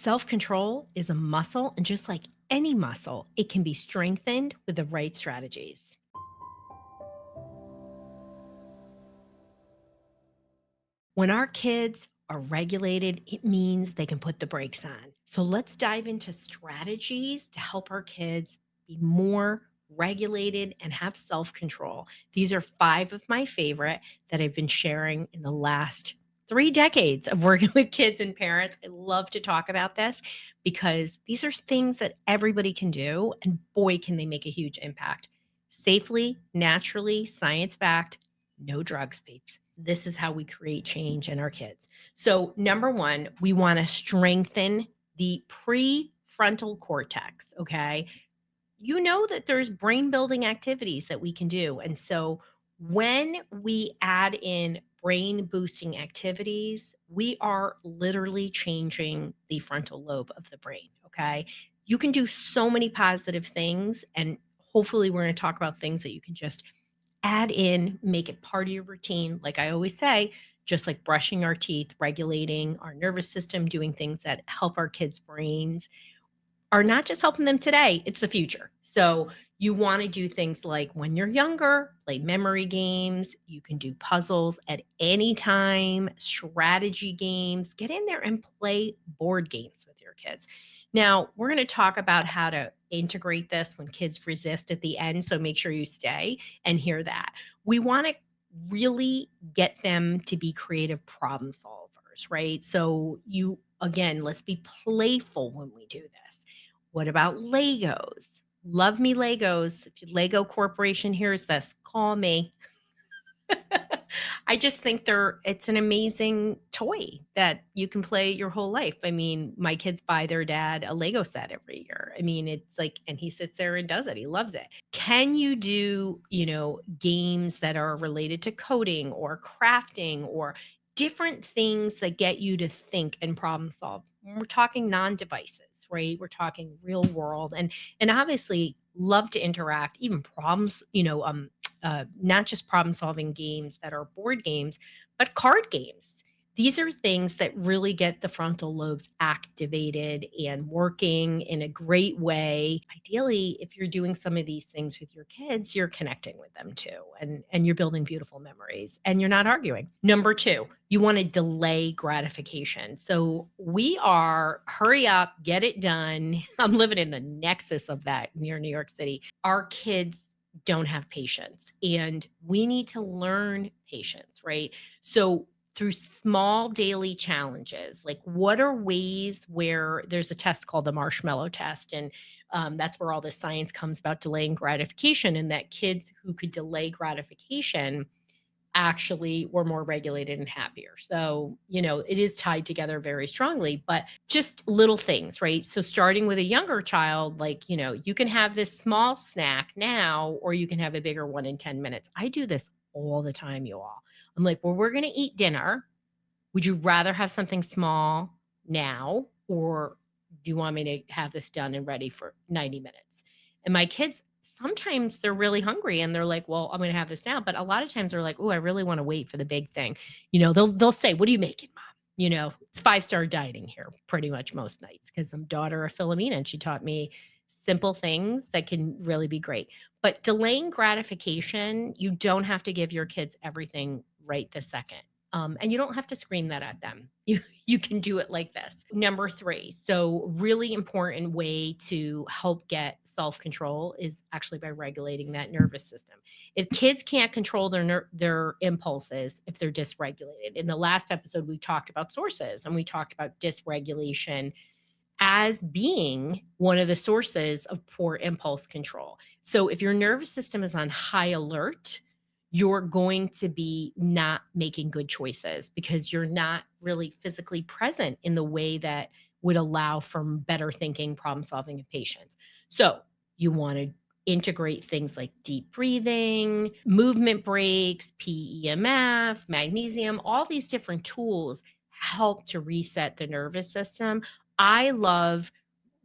Self-control is a muscle, and just like any muscle, it can be strengthened with the right strategies. When our kids are regulated, it means they can put the brakes on. So let's dive into strategies to help our kids be more regulated and have self control. These are five of my favorite that I've been sharing in the last 3 decades of working with kids and parents. I love to talk about this because these are things that everybody can do, and boy, can they make a huge impact. Safely, naturally, science backed, no drugs, peeps. This is how we create change in our kids. So, number one, we want to strengthen the prefrontal cortex. Okay. You know that there's brain building activities that we can do. And so, when we add in brain boosting activities, we are literally changing the frontal lobe of the brain. Okay. You can do so many positive things. And hopefully, we're going to talk about things that you can just add in, make it part of your routine. Like I always say, just like brushing our teeth, regulating our nervous system, doing things that help our kids' brains are not just helping them today, it's the future. So you want to do things like when you're younger, play memory games. You can do puzzles at any time, strategy games. Get in there and play board games with your kids. Now, we're going to talk about how to integrate this when kids resist at the end. So make sure you stay and hear that. We want to really get them to be creative problem solvers, right? So again, let's be playful when we do this. What about Legos? Love me Legos. If Lego Corporation hears this, call me. I just think it's an amazing toy that you can play your whole life. I mean, my kids buy their dad a Lego set every year. I mean, it's like, and he sits there and does it. He loves it. Can you do, games that are related to coding or crafting or different things that get you to think and problem solve? When we're talking non-devices, right? We're talking real world and obviously love to interact, even problems, not just problem solving games that are board games, but card games. These are things that really get the frontal lobes activated and working in a great way. Ideally, if you're doing some of these things with your kids, you're connecting with them too, and you're building beautiful memories and you're not arguing. Number two, you want to delay gratification. So we are hurry up, get it done. I'm living in the nexus of that near New York City. Our kids don't have patience and we need to learn patience, right? So through small daily challenges, like what are ways where there's a test called the Marshmallow test, and that's where all the science comes about delaying gratification, and that kids who could delay gratification actually were more regulated and happier. So, it is tied together very strongly, but just little things, right? So, starting with a younger child, like, you can have this small snack now, or you can have a bigger one in 10 minutes. I do this all the time, you all. I'm like, well, we're going to eat dinner. Would you rather have something small now, or do you want me to have this done and ready for 90 minutes? And my kids, sometimes they're really hungry and they're like, well, I'm going to have this now. But a lot of times they're like, oh, I really want to wait for the big thing. They'll say, what are you making, mom? It's five-star dining here pretty much most nights because I'm daughter of Philomena and she taught me simple things that can really be great. But delaying gratification, you don't have to give your kids everything right this second. And you don't have to scream that at them. You can do it like this. Number three, so really important way to help get self-control is actually by regulating that nervous system. If kids can't control their impulses, if they're dysregulated. In the last episode, we talked about sources and we talked about dysregulation as being one of the sources of poor impulse control. So if your nervous system is on high alert, you're going to be not making good choices because you're not really physically present in the way that would allow for better thinking, problem solving, and patience. So you want to integrate things like deep breathing, movement breaks, PEMF, magnesium, all these different tools help to reset the nervous system. I love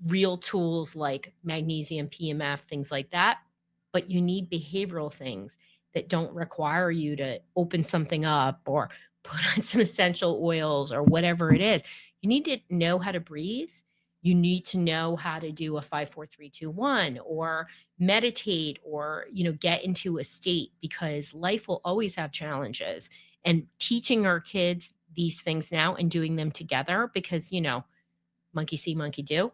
real tools like magnesium, PEMF, things like that, but you need behavioral things that don't require you to open something up or put on some essential oils or whatever it is. You need to know how to breathe. You need to know how to do a 5, 4, 3, 2, 1, or meditate, or, get into a state, because life will always have challenges. And teaching our kids these things now and doing them together, because, monkey see, monkey do,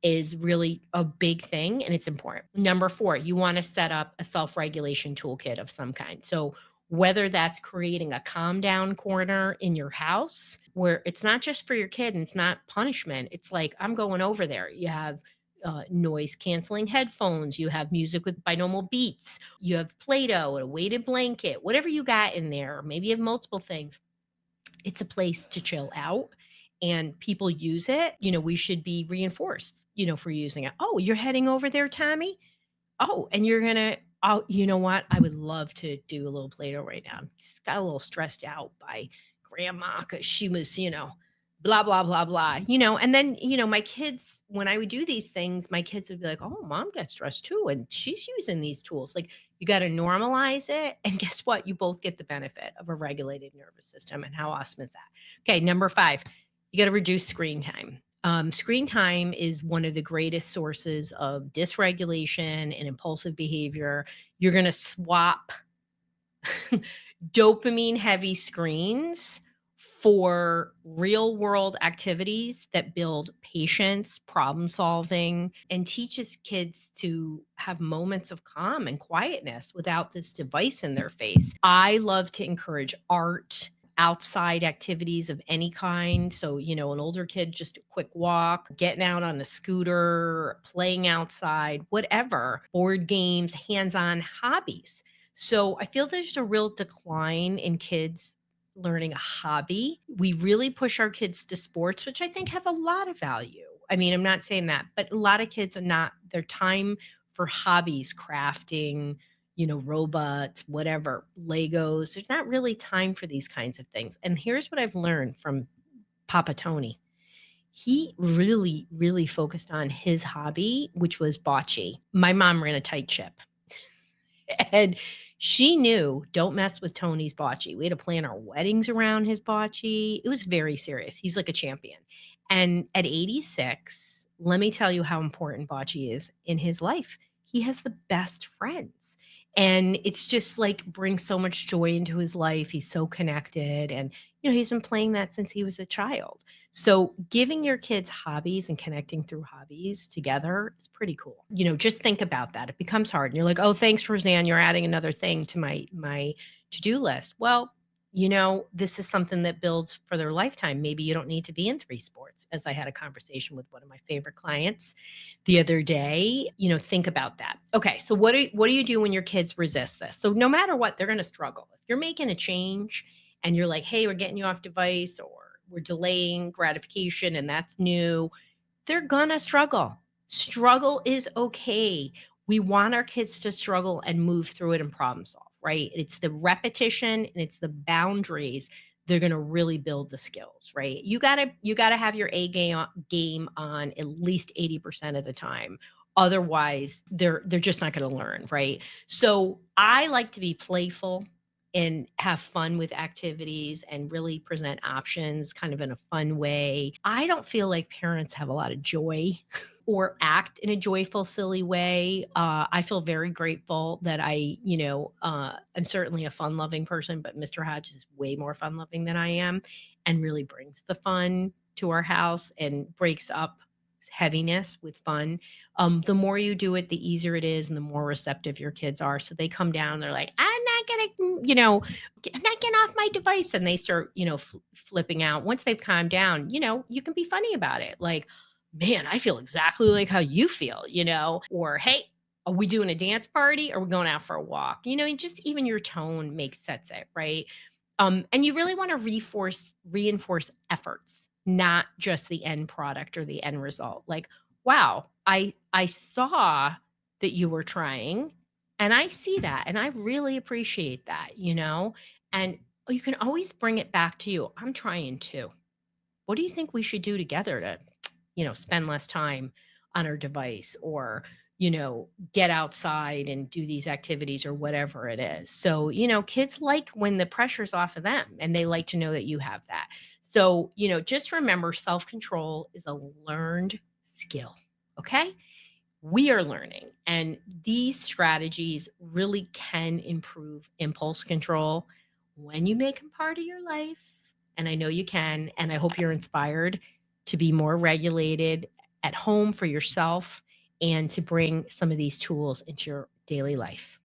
is really a big thing and it's important. Number 4, you wanna set up a self-regulation toolkit of some kind. So, whether that's creating a calm down corner in your house where it's not just for your kid and it's not punishment, it's like, I'm going over there. You have, noise canceling headphones, you have music with binaural beats, you have Play-Doh, a weighted blanket, whatever you got in there, maybe you have multiple things. It's a place to chill out, and people use it. We should be reinforced, for using it. "Oh, you're heading over there, Tommy? Oh, and you're gonna oh, you know what? I would love to do a little Play-Doh right now. I'm just got a little stressed out by grandma because she was, blah, blah, blah, blah, and then, my kids, when I would do these things, my kids would be like, "Oh, mom gets stressed too, and she's using these tools." Like, you got to normalize it. And guess what? You both get the benefit of a regulated nervous system. And how awesome is that? Okay, number 5, you got to reduce screen time. Screen time is one of the greatest sources of dysregulation and impulsive behavior. You're going to swap dopamine heavy screens for real world activities that build patience, problem solving, and teaches kids to have moments of calm and quietness without this device in their face. I love to encourage art, outside activities of any kind. So, an older kid, just a quick walk, getting out on a scooter, playing outside, whatever, board games, hands on hobbies. So I feel there's a real decline in kids learning a hobby. We really push our kids to sports, which I think have a lot of value. I mean, I'm not saying that, but a lot of kids are not, their time for hobbies, crafting, robots, whatever, Legos, there's not really time for these kinds of things. And here's what I've learned from Papa Tony. He really, really focused on his hobby, which was bocce. My mom ran a tight ship. And she knew, don't mess with Tony's bocce. We had to plan our weddings around his bocce. It was very serious. He's like a champion. And at 86, let me tell you how important bocce is in his life. He has the best friends. And it's just like brings so much joy into his life. He's so connected. And, he's been playing that since he was a child. So giving your kids hobbies and connecting through hobbies together is pretty cool. Just think about that. It becomes hard and you're like, "Oh, thanks, Roseann, you're adding another thing to my to-do list." Well, this is something that builds for their lifetime. Maybe you don't need to be in 3 sports. As I had a conversation with one of my favorite clients the other day, think about that. Okay, so what do you do when your kids resist this? So no matter what, they're going to struggle. If you're making a change and you're like, "Hey, we're getting you off device," or "We're delaying gratification and that's new," they're gonna struggle. Struggle is okay. We want our kids to struggle and move through it and problem solve, right? It's the repetition and it's the boundaries. They're gonna really build the skills, right? You gotta have your game on at least 80% of the time. Otherwise, they're just not gonna learn, right? So I like to be playful and have fun with activities and really present options kind of in a fun way. I don't feel like parents have a lot of joy or act in a joyful, silly way. I feel very grateful that I'm certainly a fun loving person, but Mr. Hodge is way more fun loving than I am and really brings the fun to our house and breaks up heaviness with fun. The more you do it, the easier it is and the more receptive your kids are. So they come down, they're like, "I'm not gonna, I'm not getting off my device." And they start, flipping out. Once they've calmed down, you can be funny about it. Like, "Man, I feel exactly like how you feel," or, "Hey, are we doing a dance party? Or are we going out for a walk?" And just even your tone makes sets it, right? And you really want to reinforce efforts, not just the end product or the end result. Like, "Wow, I saw that you were trying, and I see that, and I really appreciate that." And you can always bring it back to you. "I'm trying too. What do you think we should do together to, spend less time on our device or get outside and do these activities or whatever it is. So, kids like when the pressure's off of them and they like to know that you have that. So, just remember self control is a learned skill. Okay. We are learning, and these strategies really can improve impulse control when you make them part of your life. And I know you can. And I hope you're inspired to be more regulated at home for yourself and to bring some of these tools into your daily life.